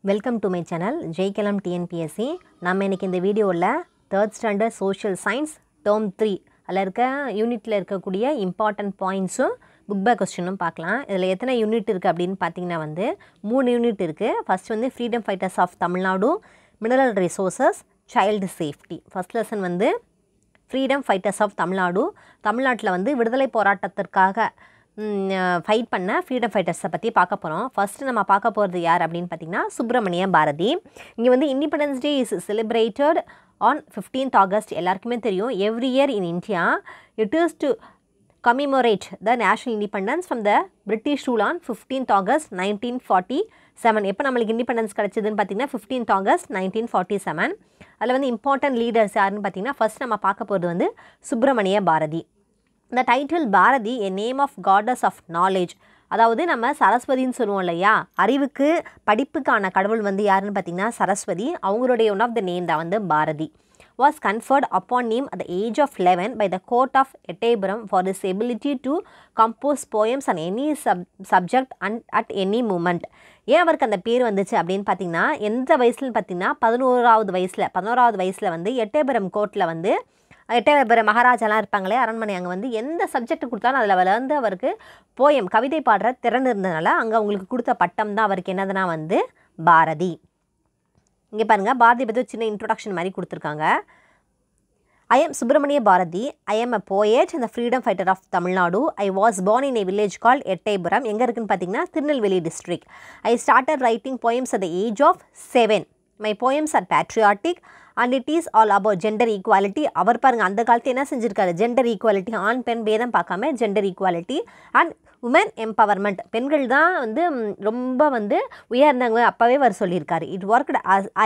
Welcome to my channel ஜெய்கலம் TNPSC. நம்ம இன்றைக்கி இந்த வீடியோவில் 3rd standard social science term 3 அதில் இருக்க யூனிட்டில் இருக்கக்கூடிய இம்பார்ட்டன்ட் பாயிண்ட்ஸும் புக் பேக் கொஸ்டினும் பார்க்கலாம். இதில் எத்தனை யூனிட் இருக்குது அப்படின்னு பார்த்தீங்கன்னா 3 யூனிட் இருக்குது. First freedom fighters of Tamil Nadu, mineral resources, child safety. First lesson freedom fighters of Tamil Nadu. தமிழ்நாட்டில் விடுதலை போராட்டத்திற்காக ஃபைட் பண்ண ஃப்ரீடம் ஃபைட்டர்ஸை பற்றி பார்க்க போகிறோம். ஃபஸ்ட்டு நம்ம பார்க்க போகிறது யார் அப்படின்னு பார்த்திங்கன்னா சுப்பிரமணிய பாரதி. இங்கே independence day is celebrated on 15th August. எல்லாருக்குமே தெரியும், every year in India it is to commemorate the national independence from the British rule on 15th August 1947. எப்போ நம்மளுக்கு இண்டிபெண்டன்ஸ் கிடச்சிதுன்னு பார்த்தீங்கன்னா 15th August 1947. அதில் இம்பார்ட்டன்ட் லீடர்ஸ் யாருன்னு பார்த்தீங்கன்னா ஃபஸ்ட் நம்ம பார்க்க போகிறது Subramaniya Bharathi. The title Bharathi a name of goddess of knowledge. அதாவது நம்ம சரஸ்வதின்னு சொல்லுவோம் இல்லையா, அறிவுக்கு படிப்புக்கான கடவுள் யாருன்னு பார்த்தீங்கன்னா சரஸ்வதி. அவங்களுடைய ஒன் ஆஃப் த நேம் தான் Bharathi. Was conferred upon him at the age of 11 by the court of Ettayapuram for his ability to compose poems on any subject and at any moment. ஏன் அவருக்கு அந்த பேர் வந்துச்சு அப்படின்னு பார்த்தீங்கன்னா எந்த வயசுலன்னு பார்த்தீங்கன்னா 11வது வயசில் எட்டயபுரம் கோர்ட்டில் எட்டயபுரம் மகாராஜாலாம் இருப்பாங்களே அரண்மனை, அங்கே எந்த சப்ஜெக்ட் கொடுத்தாலும் அதில் அவருக்கு போயம் கவிதை பாடுற திறன் இருந்ததுனால அங்கே அவங்களுக்கு கொடுத்த பட்டம் தான் அவருக்கு என்னதுன்னா பாரதி. இங்கே பாருங்கள், பாரதி பற்றி சின்ன இன்ட்ரொடக்ஷன் மாதிரி கொடுத்துருக்காங்க. I am Subramania Bharati. I am a poet and the freedom fighter of Tamil Nadu. I was born in a village called Ettayapuram. எங்கே இருக்குன்னு பார்த்தீங்கன்னா Tirunelveli district. I started writing poems at the age of 7. My poems are patriotic and it is all about gender equality. அவர் பாருங்கள் அந்த காலத்து என்ன செஞ்சுருக்காரு, gender equality, ஆண் பெண் பேதம் பார்க்காம gender equality and woman empowerment. பெண்கள் தான் ரொம்ப உயர்ந்தவங்க அப்போவே சொல்லியிருக்காரு.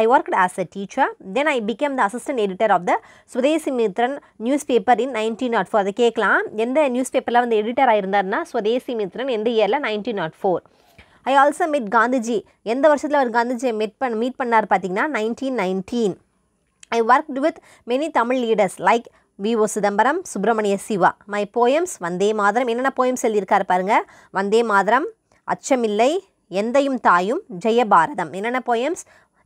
I worked as a teacher. Then I became the assistant editor of the Swadeshi Mitran newspaper in 1904. அதை கேட்கலாம், எந்த நியூஸ் பேப்பரில் எடிட்டர் ஆயிருந்தாருன்னா ஸ்வதேசி மித்ரன். எந்த இயரில்? 1904. I also met Gandhiji. எந்த வருஷத்தில் அவர் காந்திஜியை மீட் பண்ணார் பார்த்தீங்கன்னா 1919. I worked with many Tamil leaders like V.O. Chidambaram, Subramaniya Siva. My poems Vande Mataram. என்னென்ன போயம்ஸ் எழுதியிருக்காரு பாருங்கள், வந்தே மாதரம், அச்சமில்லை, எந்தையும் தாயும், ஜெயபாரதம். என்னென்ன போயம்ஸ்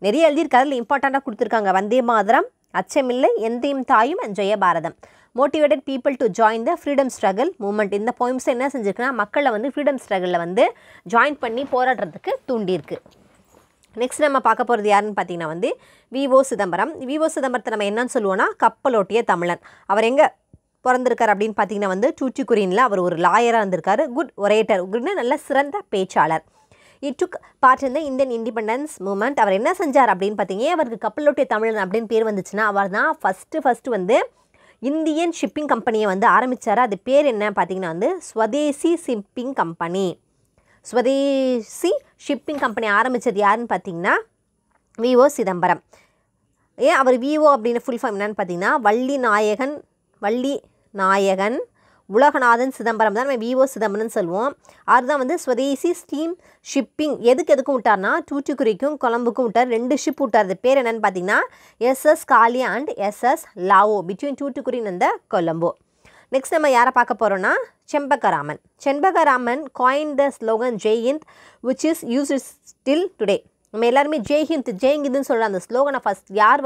நிறைய எழுதியிருக்காரு, இல்லை இம்பார்ட்டண்ட்டாக கொடுத்துருக்காங்க. வந்தே மாதரம், அச்சமில்லை, எந்தையும் தாயும் and Jayabharatham. Motivated people to join the freedom struggle movement. இந்த போயம்ஸ் என்ன செஞ்சுருக்குன்னா மக்களை ஃப்ரீடம் ஸ்ட்ரகிளில் ஜாயின் பண்ணி போராடுறதுக்கு தூண்டியிருக்கு. நெக்ஸ்ட் நம்ம பார்க்க போகிறது யாருன்னு பார்த்தீங்கன்னா V.O. சிதம்பரம். V.O. சிதம்பரத்தை நம்ம என்னன்னு சொல்லுவோன்னா கப்பலோட்டிய தமிழன். அவர் எங்கே பிறந்திருக்கார் அப்படின்னு பார்த்தீங்கன்னா தூத்துக்குடியில். அவர் ஒரு லாயராக இருந்திருக்காரு. குட் ஒரேட்டர், குட்னு நல்ல சிறந்த பேச்சாளர். டுக் பார்ட் இந்த இந்தியன் இண்டிபெண்டன்ஸ் மூமெண்ட். அவர் என்ன செஞ்சார் அப்படின்னு பார்த்தீங்கன்னா அவருக்கு கப்பலோட்டிய தமிழன் அப்படின்னு பேர் வந்துச்சுன்னா அவர் தான் ஃபஸ்ட்டு இந்தியன் ஷிப்பிங் கம்பெனியை ஆரம்பித்தார். அது பேர் என்ன பார்த்தீங்கன்னா Swadeshi shipping company. Swadeshi shipping company ஆரம்பித்தது யாருன்னு பார்த்தீங்கன்னா V.O. சிதம்பரம். ஏன் அவர் V.O. அப்படின்னு ஃபுல் ஃபார்ம் என்னன்னு பார்த்தீங்கன்னா வள்ளி நாயகன் உலகநாதன் சிதம்பரம் தான் நம்ம V.O. சிதம்பரம்னு சொல்லுவோம். அவர் தான் ஸ்வதேசி ஸ்டீம் ஷிப்பிங் எதுக்கும் விட்டார்னா தூத்துக்குடிக்கும் கொழம்புக்கும் விட்டார். 2 ஷிப் விட்டார். அது பேர் என்னென்னு பார்த்தீங்கன்னா SS Gallia and SS Lawoe between Thoothukudi and Colombo. Next நம்ம யாரை பார்க்க போகிறோன்னா Chempakaraman coined the slogan Jai Hind which is used still today. நம்ம எல்லாருமே ஜெய் ஹிந்த்னு சொல்கிற அந்த ஸ்லோகனை யார்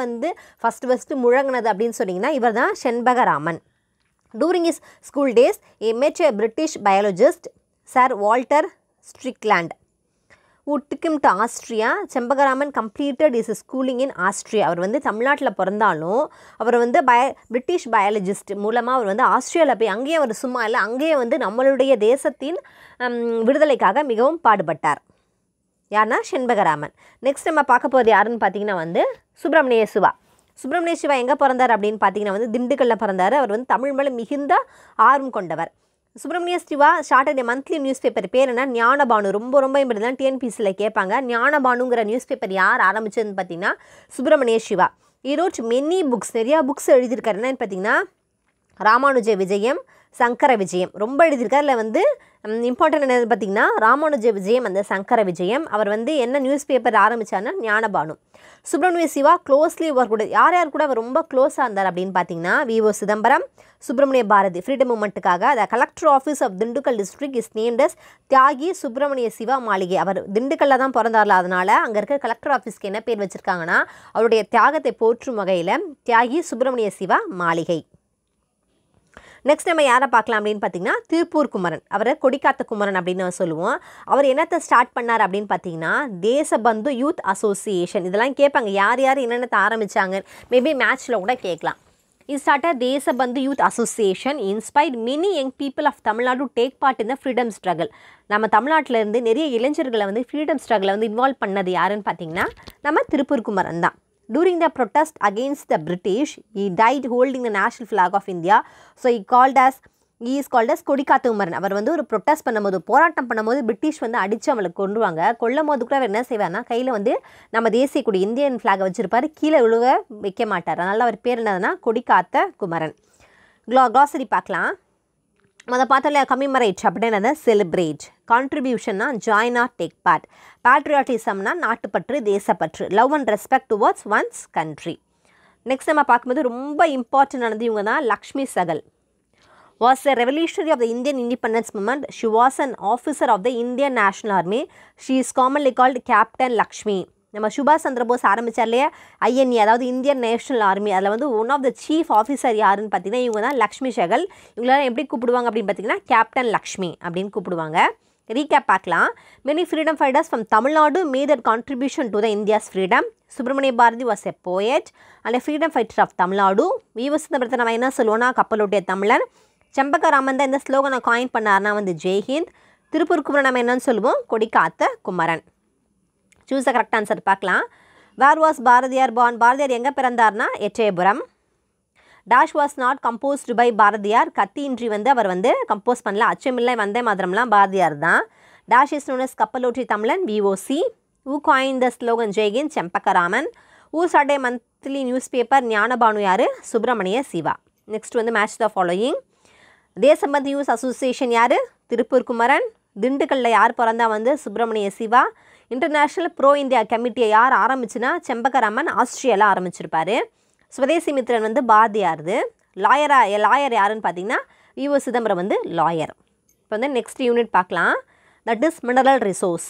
ஃபஸ்ட்டு முழங்கினது அப்படின்னு சொன்னிங்கன்னா இவர் தான் Chempakaraman. During his school days he met a British biologist Sir Walter Strickland who took him to Austria. Chempakaraman completed his schooling in Austria. அவர் தமிழ்நாட்டில் பிறந்தாலும் அவர் பிரிட்டிஷ் பயாலஜிஸ்ட் மூலமாக அவர் ஆஸ்திரேலியாவில் போய் அங்கேயே அவர் சும்மா இல்லை, அங்கேயே நம்மளுடைய தேசத்தின் விடுதலைக்காக மிகவும் பாடுபட்டார். யாருன்னா செண்பகராமன். நெக்ஸ்ட் நம்ம பார்க்க போகிறது யாருன்னு பார்த்தீங்கன்னா சுப்பிரமணிய சிவா எங்கே பிறந்தார் அப்படின்னு பார்த்தீங்கன்னா திண்டுக்கல்லில் பிறந்தார். அவர் தமிழ் மேலே மிகுந்த ஆர்வம் கொண்டவர். Subramaniya Siva started a monthly news பேப்பர். பேர் என்ன? ஞானபானு. ரொம்ப இம்பார்ட்டன், டிஎன்பிசியில் கேட்பாங்க. ஞானபானுங்கிற நியூஸ் பேப்பர் யார் ஆரம்பிச்சதுன்னு பார்த்தீங்கன்னா சுப்பிரமணிய சிவா. ஈரோட் மெனி புக்ஸ், நிறையா புக்ஸ் எழுதியிருக்காரு. என்னன்னு பார்த்தீங்கன்னா ராமானுஜ விஜயம், சங்கர விஜயம் ரொம்ப எழுதியிருக்கார். அதில் வந்து இம்பார்ட்டன்ட் என்னது பார்த்திங்கன்னா ராமானுஜ விஜயம் அந்த சங்கர விஜயம். அவர் வந்து என்ன நியூஸ் பேப்பர் ஆரம்பித்தார்னா ஞானபானு. சுப்பிரமணிய சிவா க்ளோஸ்லி ஒர்க் கூட யார் கூட அவர் ரொம்ப க்ளோஸாக இருந்தார் அப்படின்னு பார்த்தீங்கன்னா வி.ஓ. சிதம்பரம், சுப்பிரமணிய பாரதி. ஃப்ரீடம் மூமெண்ட்டுக்காக the collector office of Dindigul district is named as Thiyagi Subramaniya Siva மாளிகை. அவர் திண்டுக்கல்ல தான் பிறந்தார்ல, அதனால் அங்கே இருக்க கலெக்டர் ஆஃபீஸ்க்கு என்ன பேர் வச்சுருக்காங்கன்னா அவருடைய தியாகத்தை போற்றும் வகையில் தியாகி சுப்பிரமணிய சிவா மாளிகை. நெக்ஸ்ட் நம்ம யாரை பார்க்கலாம் அப்படின்னு பார்த்தீங்கன்னா திருப்பூர் குமரன். அவரை கொடிக்காத்த குமரன் அப்படின்னு சொல்லுவோம். அவர் என்னத்தை ஸ்டார்ட் பண்ணார் அப்படின்னு பார்த்தீங்கன்னா தேசபந்து யூத் அசோசியேஷன். இதெல்லாம் கேட்பாங்க, யார் யார் என்னென்னத்தை ஆரம்பித்தாங்க, மேபி மேட்ச்சில் கூட கேட்கலாம். He started Desabandhu youth association inspired many young people of Tamil Nadu to take part in the freedom struggle. நம்ம தமிழ்நாட்டில் இருந்து நிறைய இளைஞர்களை வந்து ஃப்ரீடம் ஸ்ட்ரகிளை வந்து இன்வால்வ் பண்ணது யாருன்னு பார்த்தீங்கன்னா நம்ம திருப்பூர் குமரன் தான். During the protest against the British, he died holding the national flag of India. So he is called as கொடிக்காத்த குமரன். அவர் வந்து ஒரு ப்ரொட்டஸ்ட் பண்ணும்போது, போராட்டம் பண்ணும்போது பிரிட்டிஷ் வந்து அடித்து அவங்களுக்கு கொண்டுருவாங்க. கொல்லும் போது கூட அவர் என்ன செய்வார்னா கையில் வந்து நம்ம தேசிய கொடி இந்தியன் ஃப்ளாகை வச்சுருப்பார், கீழே விழுவ வைக்க மாட்டார். அதனால் அவர் பேர் என்னதுன்னா கொடிக்காத்த குமரன். க்ளாசரி பார்க்கலாம். அதை பார்த்தோம்ல கமிமரேட் அப்படின்னா செலிப்ரேட், கான்ட்ரிபியூஷன்னா ஜாயின் ஆர் டேக் பார்ட், பேட்ரியாட்டிசம்னா நாட்டுப்பற்று தேசப்பற்று, love and respect towards one's country. Next நம்ம பார்க்கும்போது ரொம்ப இம்பார்ட்டன்ட் ஆனது இவங்க தான் Lakshmi Chahal. Was a revolutionary of the Indian independence movement. She was an officer of the Indian National Army. She is commonly called Captain Lakshmi. நம்ம சுபாஷ் சந்திர போஸ் ஆரம்பித்தார் இல்லையா ஐஎன்ஏ, அதாவது இந்தியன் நேஷனல் ஆர்மி. அதில் வந்து one of the chief officer யாருன்னு பார்த்தீங்கன்னா இவங்க தான் லக்ஷ்மி சகல். இவங்களாம் எப்படி கூப்பிடுவாங்க அப்படின்னு பார்த்தீங்கன்னா கேப்டன் லக்ஷ்மி அப்படின்னு கூப்பிடுவாங்க. ரீகேப் பார்க்கலாம். Many freedom fighters from Tamil Nadu made that contribution to the India's freedom. Subramaniya Bharathi was a poet and a freedom fighter of Tamil Nadu. V O. சிதம்பரத்தை நம்ம என்ன சொல்லுவோம்னா கப்பலோட்டிய தமிழன். செம்பகராமன் தான் இந்த ஸ்லோகனை காயின் பண்ணார்னா வந்து ஜெய்ஹிந்த். திருப்பூர் குமரன் நம்ம என்னன்னு சொல்லுவோம் கொடிக்காத்த Kumaran. Choose the correct answer பார்க்கலாம். Where was Bharathiyar born. Bharathiyar எங்கே பிறந்தார்னா Ettayapuram. Dash was not composed by Bharathiyar. கத்தியின்றி வந்து அவர் வந்து கம்போஸ் பண்ணல. அச்சமில்லை வந்தே மாதரம்லாம் பாரதியார் தான். டேஷ் இஸ் நோன் அஸ் கப்பலோட்டி தமிழன் V O C. Who coined the slogan Jai Hind Chempakaraman. Who start a monthly news paper ஞானபானு யார் சுப்பிரமணிய சிவா. நெக்ஸ்ட் வந்து match the following. Deshabandhu youth association யார் திருப்பூர் குமரன். திண்டுக்கல்லில் யார் பிறந்தா வந்து Subramaniya Siva. International pro India கமிட்டியை யார் ஆரம்பிச்சுன்னா செம்பகராமன் ஆஸ்திரேலியாவில் ஆரம்பிச்சிருப்பார். சுவதேசி மித்திரன் வந்து பாரதியார்து. லாயர் யாருன்னு பார்த்தீங்கன்னா வி.ஓ. சிதம்பரம் வந்து லாயர். இப்போ வந்து நெக்ஸ்ட் யூனிட் பார்க்கலாம். தட் இஸ் மினரல் ரிசோர்ஸ்,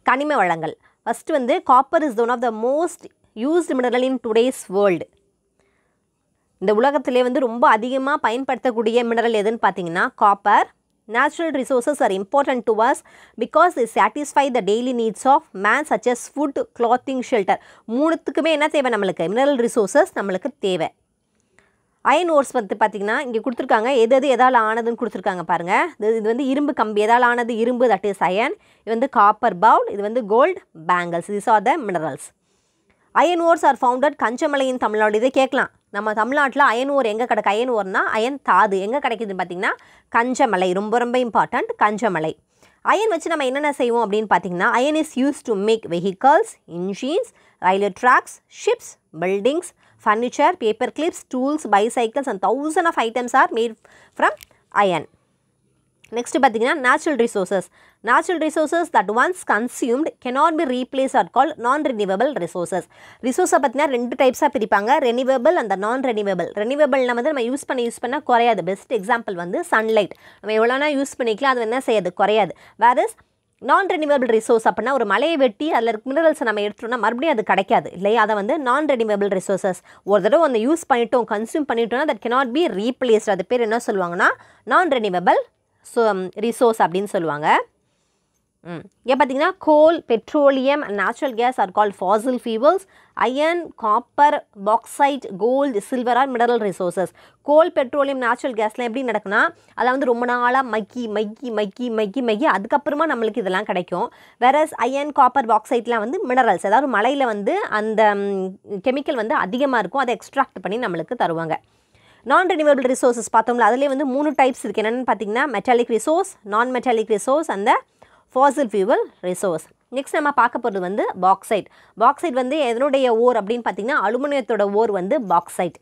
கனிம வளங்கள். ஃபஸ்ட்டு வந்து copper is one of the most used mineral in today's world. இந்த உலகத்திலே வந்து ரொம்ப அதிகமாக பயன்படுத்தக்கூடிய மினரல் எதுன்னு பார்த்தீங்கன்னா copper. Natural resources are important to us because they satisfy the daily needs of man such as food, clothing, shelter. மூணுத்துக்குமே என்ன தேவை நம்மளுக்கு மினரல் ரிசோர்ஸஸ் நம்மளுக்கு தேவை. அயன் ஓர்ஸ் வந்து பார்த்திங்கன்னா இங்கே கொடுத்துருக்காங்க எதால் ஆனதுன்னு கொடுத்துருக்காங்க பாருங்கள். இது வந்து இரும்பு கம்பி எதால் ஆனது இரும்பு, தட் இஸ் அயன். இது வந்து காப்பர் பவுல், இது வந்து gold bangles. This are the minerals. Iron ores are founded கஞ்சமலையின் தமிழ்நாடு. இதை கேட்கலாம், நம்ம தமிழ்நாட்டில் அயன் ஓர் எங்கே கிடைக்கும்? அயன் ஓர்னா அயன் தாது எங்கே கிடைக்குதுன்னு பார்த்தீங்கன்னா கஞ்சமலை. ரொம்ப ரொம்ப இம்பார்ட்டண்ட் கஞ்சமலை. அயன் வச்சு நம்ம என்னென்ன செய்வோம் அப்படின்னு பார்த்தீங்கன்னா iron is use to make vehicles, engines, railway tracks, ships, buildings, furniture, paper clips, tools, bicycles and thousands of items are made from iron. Next பார்த்தீங்கன்னா natural resources. Natural resources that once consumed cannot be replaced are called non-renewable resources. Resources பார்த்தீங்கன்னா ரெண்டு டைப்ஸாக பிரிப்பாங்க, renewable and the non-renewable. Renewable நம்ம use பண்ண குறையாது. Best example வந்து sunlight. நம்ம எவ்வளோனா யூஸ் பண்ணிக்கலாம், அது என்ன செய்யாது குறையாது. வேறஸ் நான்-ரெனியூவபிள் ரிசோர்ஸ் அப்படின்னா ஒரு மலையை வெட்டி அதில் இருக்க மினரல்ஸை நம்ம எடுத்துட்டோம்னா மறுபடியும் அது கிடைக்காது இல்லையா? அதை வந்து நான்-ரெனியூவபிள் ரிசோர்ஸஸ். ஒரு தடவை வந்து யூஸ் பண்ணிட்டோம், கன்சியூம் பண்ணிட்டோம்னா தட் cannot be replaced. அது பேர் என்ன சொல்லுவாங்கன்னா நான்-ரெனியூவபிள் ரிசோர்ஸ் அப்படின்னு சொல்லுவாங்க. இங்கே பார்த்தீங்கன்னா coal, petroleum and natural gas are called fossil fuels. Iron, copper, bauxite, gold, silver are mineral resources. Coal, petroleum, natural கேஸ்லாம் எப்படி நடக்குன்னா அதில் வந்து ரொம்ப நாளாக மக்கி அதுக்கப்புறமா நம்மளுக்கு இதெல்லாம் கிடைக்கும். வேறஸ் அயன், காப்பர், பாக்சைட்லாம் வந்து மினரல்ஸ். அதாவது மலையில் வந்து அந்த கெமிக்கல் வந்து அதிகமாக இருக்கும், அதை எக்ஸ்ட்ராக்ட் பண்ணி நம்மளுக்கு தருவாங்க. நான்-ரெனியூவபிள் ரிசோர்ஸஸ் பார்த்தோம்ல, அதிலே வந்து 3 டைப்ஸ் இருக்குது. என்னென்னு பார்த்தீங்கன்னா மெட்டாலிக் ரிசோர்ஸ், நான் மெட்டாலிக் ரிசோர்ஸ் அந்த ஃபாசில் ஃபியூவல் ரிசோர்ஸ். நெக்ஸ்ட் நம்ம பார்க்க போகிறது வந்து பாக்சைட். பாக்சைட் வந்து எதனுடைய ஓர் அப்படின்னு பார்த்தீங்கன்னா அலுமினியத்தோட ஓர் வந்து பாக்சைட்.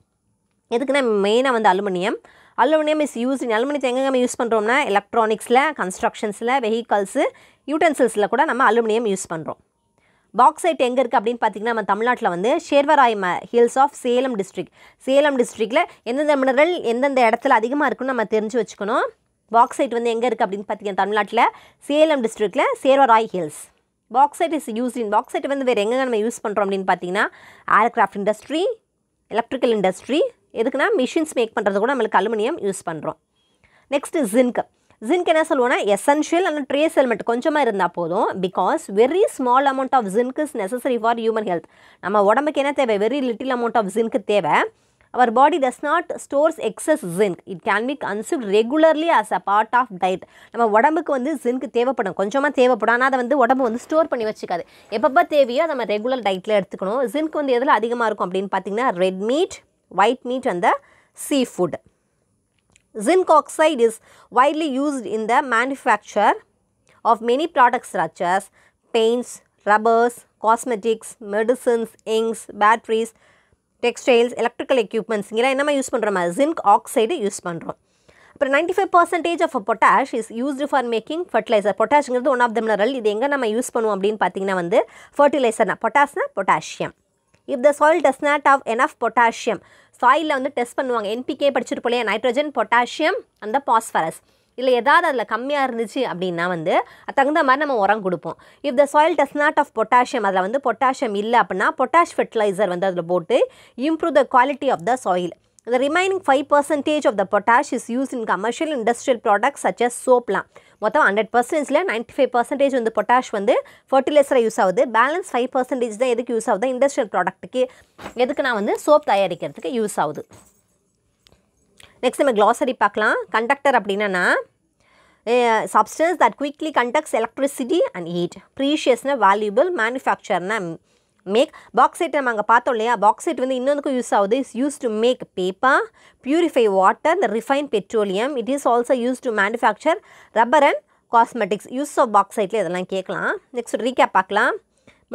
எதுக்குன்னா மெயினாக வந்து aluminium. Aluminium is use in அலுமினியத்தை எங்கே நம்ம யூஸ் பண்ணுறோம்னா எலக்ட்ரானிக்ஸில், கன்ஸ்ட்ரக்ஷன்ஸில், வெஹிக்கல்ஸு, யூட்டென்சில்ஸில் கூட நம்ம அலுமினியம் யூஸ் பண்ணுறோம். பாக்சைட் எங்கே இருக்குது அப்படின்னு பார்த்தீங்கன்னா நம்ம தமிழ்நாட்டில் வந்து Shevaroy hills of Salem district. Salem டிஸ்ட்ரிக்டில் எந்தெந்த மினரல் எந்தெந்த இடத்துல அதிகமாக இருக்குன்னு நம்ம தெரிஞ்சு வச்சுக்கணும். பாக்சைட் வந்து எங்கே இருக்குது அப்படின்னு பார்த்தீங்கன்னா தமிழ்நாட்டில் சேலம் டிஸ்ட்ரிக்டில் Shevaroy hills. Bauxite is use in bauxite வந்து வேறு எங்கே நம்ம யூஸ் பண்ணுறோம் அப்படின்னு பார்த்தீங்கன்னா ஏர்க்ராஃப்ட் இண்டஸ்ட்ரி, எலக்ட்ரிக்கல் இண்டஸ்ட்ரி, எதுக்குன்னா மிஷின்ஸ் மேக் பண்ணுறது கூட நம்மளுக்கு அலுமினியம் யூஸ் பண்ணுறோம். Next zinc. ஜிங்க் என்ன சொல்லுவோன்னா எசென்ஷியல் அண்ட் ட்ரேஸ் எலிமெண்ட் கொஞ்சமாக இருந்தால் போதும். Because very small amount of zinc is necessary for human health. நம்ம உடம்புக்கு என்ன தேவை? Very little amount of zinc தேவை. Our body does not stores excess zinc. It can be consumed regularly as a part of diet. நம்ம உடம்புக்கு வந்து zinc தேவைப்படும், கொஞ்சமாக தேவைப்படும். ஆனால் அதை வந்து உடம்பு வந்து ஸ்டோர் பண்ணி வச்சுக்காது. எப்பப்போ தேவையோ நம்ம ரெகுலர் டயட்டில் எடுத்துக்கணும். ஜிங்க் வந்து எதில் அதிகமாக இருக்கும் அப்படின்னு பார்த்தீங்கன்னா red meat, white meat and the sea food. Zinc oxide is widely used in the manufacture of many products such as paints, rubbers, cosmetics, medicines, inks, batteries, textiles, electrical equipments. இங்கெல்லாம் என்னமா use பண்ணுறோமா? Zinc oxide use பண்ணுறோம். அப்புறம் 95% of potash is used for making fertilizer. பொட்டாஷ்ங்கிறது one of the mineral. இது எங்கே நம்ம use பண்ணுவோம் அப்படின்னு பார்த்தீங்கன்னா வந்து ஃபர்டிலைசர்னா பொட்டாஷ்னா potassium. If the soil does not have enough potassium, சாயிலில் வந்து டெஸ்ட் பண்ணுவாங்க. என்பிகே படிச்சிருப்போம் இல்லையா, நைட்ரஜன், பொட்டாசியம் அந்த பாஸ்பரஸ். இல்லை ஏதாவது அதில் கம்மியாக இருந்துச்சு அப்படின்னா வந்து அது தகுந்த மாதிரி நம்ம உரம் கொடுப்போம். If the soil does not of potassium, அதில் வந்து பொட்டாசியம் இல்லை அப்படின்னா பொட்டாஷ் ஃபெர்டிலைசர் வந்து அதில் போட்டு improve the quality of the soil. The remaining 5% of the potash is used in commercial industrial products such as soap. மொத்தம் 100%ல 95% வந்து பொட்டாஷ் வந்து ஃபர்டிலைசராக யூஸ் ஆகுது. பேலன்ஸ் 5% தான் எதுக்கு யூஸ் ஆகுது? இண்டஸ்ட்ரியல் ப்ராடக்ட்டுக்கு, எதுக்கு நான் வந்து சோப் தயாரிக்கிறதுக்கு யூஸ் ஆகுது. நெக்ஸ்ட் நம்ம க்ளாசரி பார்க்கலாம். கண்டக்டர் அப்படின்னா substance that quickly conducts electricity and heat. ப்ரீஷியஸ்னா வேல்யூபிள், மேனுஃபேக்சர்னா மேக். பாக்சைட் நம்ம அங்கே பார்த்தோம் இல்லையா, பாக்சைட் வந்து இன்னொன்றுக்கும் யூஸ் ஆகுது. Is use to make paper, purify water, the refine petroleum. It is also use to manufacture rubber and cosmetics. Use of பாக்சைட்டில் இதெல்லாம் கேட்கலாம். நெக்ஸ்ட் ரீகேப் பார்க்கலாம்.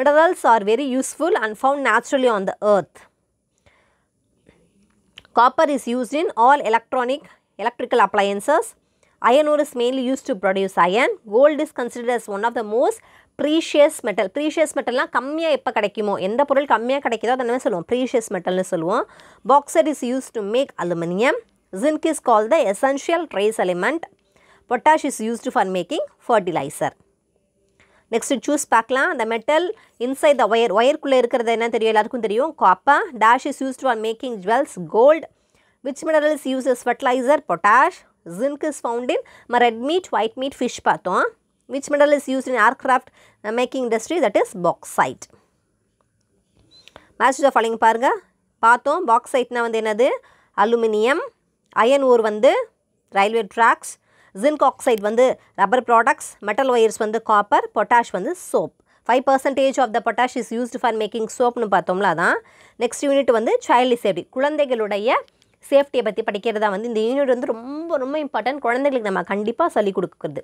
Minerals are very useful and found naturally on the earth. Copper is used in all electrical appliances. Iron ore is mainly used to produce iron. Gold is considered as one of the most precious metal. Precious metalனா கம்மியாக எப்போ கிடைக்குமோ, எந்த பொருள் கம்மியாக கிடைக்குதோ அதை நம்ம சொல்லுவோம் precious metalனு சொல்லுவோம். Bauxite is used to make aluminium. Zinc is called the essential trace element. Potash is used for making fertilizer. Next choose பார்க்கலாம். The metal inside the wire. Wireக்குள்ளே இருக்கிறது என்ன தெரியும்? எல்லாருக்கும் தெரியும். Copper. Dash is used for making jewels. Gold. Which mineral is used as fertilizer? Potash. Zinc is found in red meat, white meat, fish பார்த்தோம். Which mineral is used in aircraft making industry? That is bauxite. Match the following பாருங்க. பார்த்தோம் bauxiteனா வந்து என்னது? Aluminium. Iron ore வந்து railway tracks. Zinc oxide வந்து rubber products. Metal wires வந்து copper. Potash வந்து soap. 5% of the potash is used for making soap னு பார்த்தோம்ல அதான். Next unit வந்து child safety. குழந்தைகளுடைய சேஃப்டியை பற்றி படிக்கிறதா வந்து இந்த யூனிட் வந்து ரொம்ப ரொம்ப இம்பார்ட்டன்ட். குழந்தைகளுக்கு நம்ம கண்டிப்பாக சொல்லிக் கொடுக்குறது.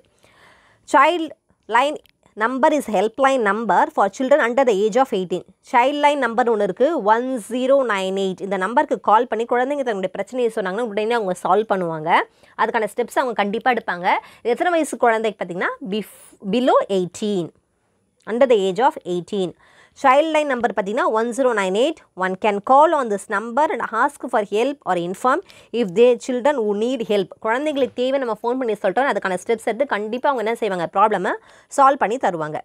Child line number is helpline number for children under the age of 18. Child line number ஒன்று இருக்குது 1098. இந்த நம்பருக்கு கால் பண்ணி குழந்தைங்க தன்னுடைய பிரச்சனையை சொன்னாங்கன்னா உடனே அவங்க சால்வ் பண்ணுவாங்க. அதுக்கான ஸ்டெப்ஸ் அவங்க கண்டிப்பாக எடுப்பாங்க. எத்தனை வயசு குழந்தைக்கு பார்த்திங்கன்னா below 18, under the age of 18. Child line number பார்த்தீங்கன்னா 1098. One can call on this number and ask for help or inform if their children who need help. குழந்தைங்களுக்கு தேவை நம்ம ஃபோன் பண்ணி சொல்லிட்டோம். அதுக்கான ஸ்டெப்ஸ் எடுத்து கண்டிப்பாக அவங்க என்ன செய்வாங்க? ப்ராப்ளமை சால்வ் பண்ணி தருவாங்க.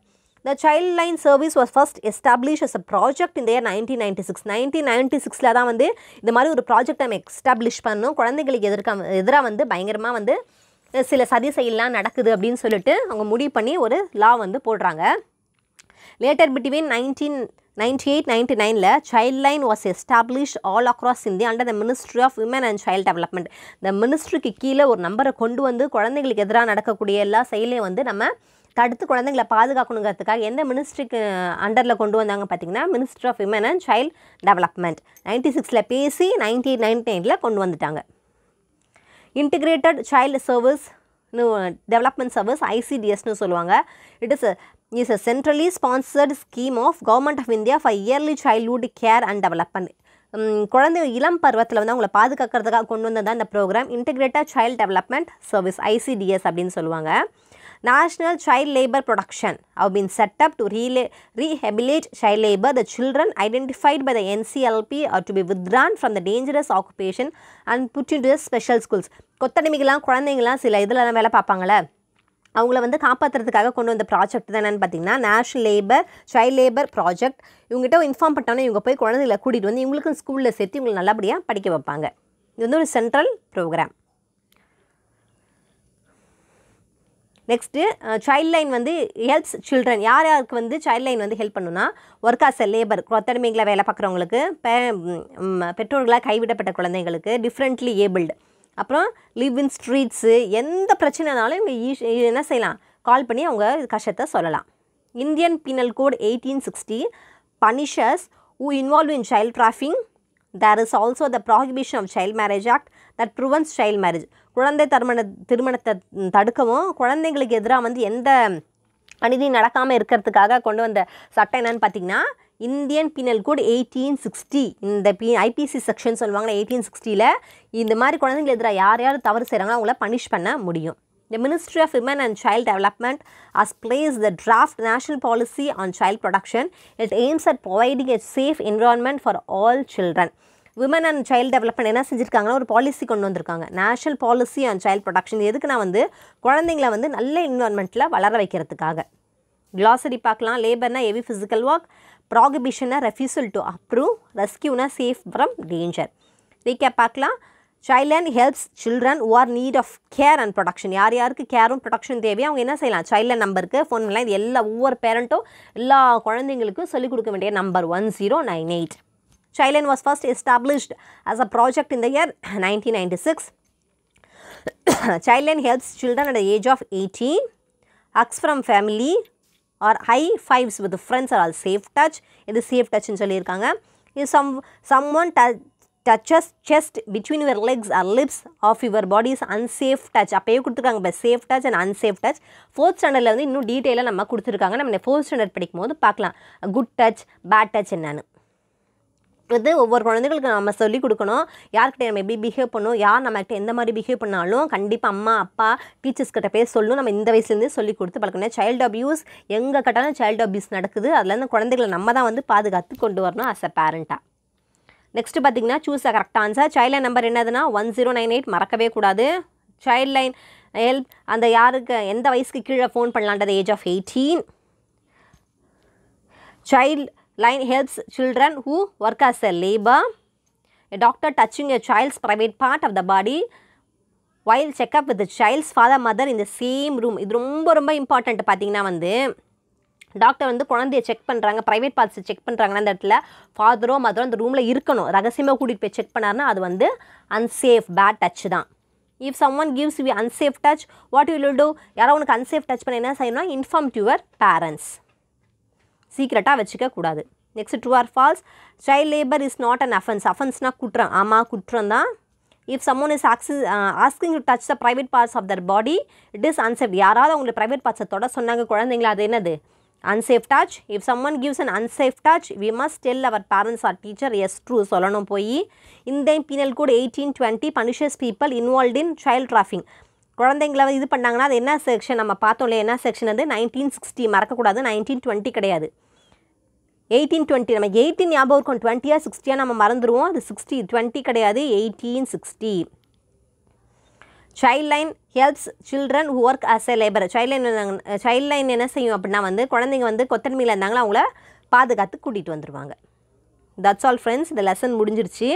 The child line service was first established as a project in the year 1996. 1996ல தான் வந்து இந்த மாதிரி ஒரு ப்ராஜெக்ட் நம்ம எஸ்டாப்ளிஷ் பண்ணோம். குழந்தைங்களுக்கு எதிராக வந்து பயங்கரமாக வந்து சில சதி செயல்லாம் நடக்குது அப்படின்னு சொல்லிட்டு அவங்க முடிவு பண்ணி ஒரு லா வந்து போடுறாங்க. Later between 1998-99 child line was established all across India under the Ministry of Women and Child Development. இந்த மினிஸ்ட்ரிக்கு கீழே ஒரு நம்பரை கொண்டு வந்து குழந்தைங்களுக்கு எதிராக நடக்கக்கூடிய எல்லா செயலையும் வந்து நம்ம தடுத்து குழந்தைங்களை பாதுகாக்கணுங்கிறதுக்காக எந்த மினிஸ்ட்ரிக்கு அண்டரில் கொண்டு வந்தாங்க பார்த்தீங்கன்னா ministry of women and child development. 96ல் பேசி 98-99ல் கொண்டு வந்துட்டாங்க. Integrated child service development service ICDSனு சொல்லுவாங்க. It is a centrally sponsored scheme of Government of India for early childhood care and development. குழந்தை இளம் பருவத்தில் வந்து அவங்கள பாதுகாக்கிறதுக்காக கொண்டு வந்தது தான் இந்த programme integrated child development service ICDS அப்படின்னு சொல்லுவாங்க. National Child Labour Protection have been set up to rehabilitate child labour. The children identified by the NCLP are to be withdrawn from the dangerous occupation and put into the special schools. கொத்தடிமைகளாம் குழந்தைங்களாம் சில இதில் வேலை பார்ப்பாங்களே அவங்கள வந்து காப்பாற்றுறதுக்காக கொண்டு வந்த project தான் என்னென்னு பார்த்தீங்கன்னா national labour child labour project. இவங்ககிட்ட இன்ஃபார்ம் பண்ணிட்டோன்னா இவங்க போய் குழந்தைகளை கூட்டிகிட்டு வந்து இவங்களுக்கும் ஸ்கூலில் சேர்த்து இவங்களை நல்லபடியாக படிக்க வைப்பாங்க. இது வந்து ஒரு central programme. Next child line வந்து ஹெல்ப்ஸ் சில்ட்ரன். யார் யாருக்கு வந்து சைல்ட் லைன் வந்து ஹெல்ப் பண்ணுன்னா ஒர்க் ஆஸ் எ லேபர் கொத்தடிமைகளை வேலை பார்க்குறவங்களுக்கு, பெற்றோர்களாக கைவிடப்பட்ட குழந்தைங்களுக்கு, டிஃப்ரெண்ட்லி ஏபிள்டு, அப்புறம் லிவ் இன் ஸ்ட்ரீட்ஸு, எந்த பிரச்சனைனாலும் இவங்க என்ன செய்யலாம் கால் பண்ணி அவங்க கஷ்டத்தை சொல்லலாம். Indian penal code 1860 punishes who involved in child trafficking. There is also the Prohibition of Child Marriage Act that prevents child marriage. குழந்தை திருமணத்தை தடுக்கவும் குழந்தைங்களுக்கு எதிராக வந்து எந்த அநீதி நடக்காமல் இருக்கிறதுக்காக கொண்டு வந்த சட்டம் என்னன்னு பார்த்தீங்கன்னா இந்தியன் பீனல் கோட் 1860. இந்த IPC செக்ஷன் சொல்லுவாங்க 1860ல் இந்த மாதிரி குழந்தைங்களுக்கு எதிராக யார் தவறு செய்கிறாங்களோ அவங்கள பனிஷ் பண்ண முடியும். The Ministry of Women and Child Development has placed the draft National Policy on Child Protection. It aims at providing a safe environment for all children. Women and Child Development என்ன செஞ்சுருக்காங்கன்னா ஒரு policy கொண்டு வந்திருக்காங்க, national policy on child production. எதுக்குன்னா வந்து குழந்தைங்கள வந்து நல்ல என்விரான்மெண்ட்டில் வளர வைக்கிறதுக்காக. கிளாசரி பார்க்கலாம். லேபர்னா ஹெவி ஃபிசிக்கல் ஒர்க், ப்ராகிபிஷன்னா ரெஃப்யூசல் டு அப்ரூவ், ரெஸ்கியூனா சேஃப் ஃப்ரம் டேஞ்சர். ரீகேப் பார்க்கலாம். Child line helps children who are need of care and protection. யார் யாருக்கு கேரும் ப்ரொடக்ஷன் தேவையோ அவங்க என்ன செய்யலாம் சைல்ட் லைன் நம்பருக்கு ஃபோன் பண்ணலாம். இது ஒவ்வொரு பேரண்ட்டும் எல்லா குழந்தைங்களுக்கும் சொல்லிக் கொடுக்க வேண்டிய number 1098. Child line was first established as a project in the year 1996. Child line helps children at the age of 18. Hugs from family or high fives with friends are all safe touch. இது safe touch ன்னு சொல்லியிருக்காங்க. If someone touches chest between your legs or lips of your body is unsafe touch. அப்பயே கொடுத்துருக்காங்க இப்போ safe touch and unsafe touch. 4th ஸ்டாண்டர்டில் வந்து இன்னும் டீட்டெயிலாக நம்ம கொடுத்துருக்காங்க. நம்ம 4th ஸ்டாண்டர்ட் படிக்கும் போது பார்க்கலாம் குட் டச் பேட் டச் என்னன்னு. இது ஒவ்வொரு குழந்தைகளுக்கு நம்ம சொல்லிக் கொடுக்கணும். யார்கிட்ட நம்ம எப்படி பிஹேவ் பண்ணணும், யார் நம்மகிட்ட எந்த மாதிரி பிஹேவ் பண்ணாலும் கண்டிப்பாக அம்மா அப்பா டீச்சர்ஸ் கிட்ட பேச சொல்லணும். நம்ம இந்த வயசுலேருந்தே சொல்லி கொடுத்து பழக்கணும். சைல்டு அப்யூஸ் எங்கே கட்டாலும் சைல்டு அப்யூஸ் நடக்குது. அதுலேருந்து குழந்தைகளை நம்ம தான் வந்து பாதுகாத்து கொண்டு வரணும் ஆஸ் அ பேரண்ட்டாக. நெக்ஸ்ட்டு பார்த்தீங்கன்னா choose a correct answer. Child line number என்னதுன்னா 1098 மறக்கவே கூடாது. சைல்ட் லைன் ஹெல்ப் அந்த யாருக்கு எந்த வயசுக்கு கீழே ஃபோன் பண்ணலான்றது age of 18. Child line helps children who work as a labor. A doctor touching a child's private part of the body while check up with the child's father mother in the same room. இது ரொம்ப important. பார்த்தீங்கன்னா வந்து doctor வந்து குழந்தைய check பண்ணுறாங்க, private பார்ட்ஸை check பண்ணுறாங்கன்னா அந்த இடத்துல ஃபாதரோ மதரோ அந்த ரூமில் இருக்கணும். ரகசியமாக கூட்டிகிட்டு போய் செக் பண்ணாருன்னா அது வந்து அன்சேஃப் பேட் டச் தான். If someone gives you unsafe touch, what will you do? யாரோ உனக்கு அன்சேஃப் டச் பண்ண என்ன செய்யணும்னா இன்ஃபார்ம் டு யுவர் பேரண்ட்ஸ். சீக்கிரட்டாக வச்சுக்க கூடாது. Next true or false. Child labour is not an offence. அஃபென்ஸ்னால் குற்றம். ஆமாம் குற்றம் தான். If someone is asking to touch the private parts of their body it is unsafe. யாராவது அவங்களை ப்ரைவேட் பார்ட்ஸை தொட சொன்னாங்க குழந்தைங்களா அது என்னது unsafe touch. If someone gives an unsafe touch we must tell our parents or teacher yes true சொல்லணும் போய். Indian penal code 1820 punishes people involved in child trafficking. குழந்தைங்களை இது பண்ணாங்கன்னா அது என்ன செக்ஷன் நம்ம பார்த்தோம் இல்லையா, என்ன செக்ஷன் அது 1960 மறக்கக்கூடாது. 1920 கிடையாது 1820. நம்ம 18 ஞாபகம் இருக்கும், 20 60 நம்ம மறந்துடுவோம். அது 60 20 கிடையாது 1860. Child line helps children who work as a labour. Child line என்ன செய்யும் அப்படின்னா வந்து குழந்தைங்க வந்து கொத்தடிமையில் இருந்தாங்களா அவங்கள பாதுகாத்து கூட்டிகிட்டு வந்துடுவாங்க. That's all friends. இந்த லெசன் முடிஞ்சிருச்சு.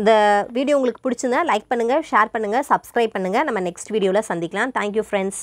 இந்த வீடியோ உங்களுக்கு பிடிச்சிருந்தா லைக் பண்ணுங்கள், ஷேர் பண்ணுங்கள், சப்ஸ்கிரைப் பண்ணுங்கள். நம்ம நெக்ஸ்ட் வீடியோவில் சந்திக்கலாம். Thank you friends.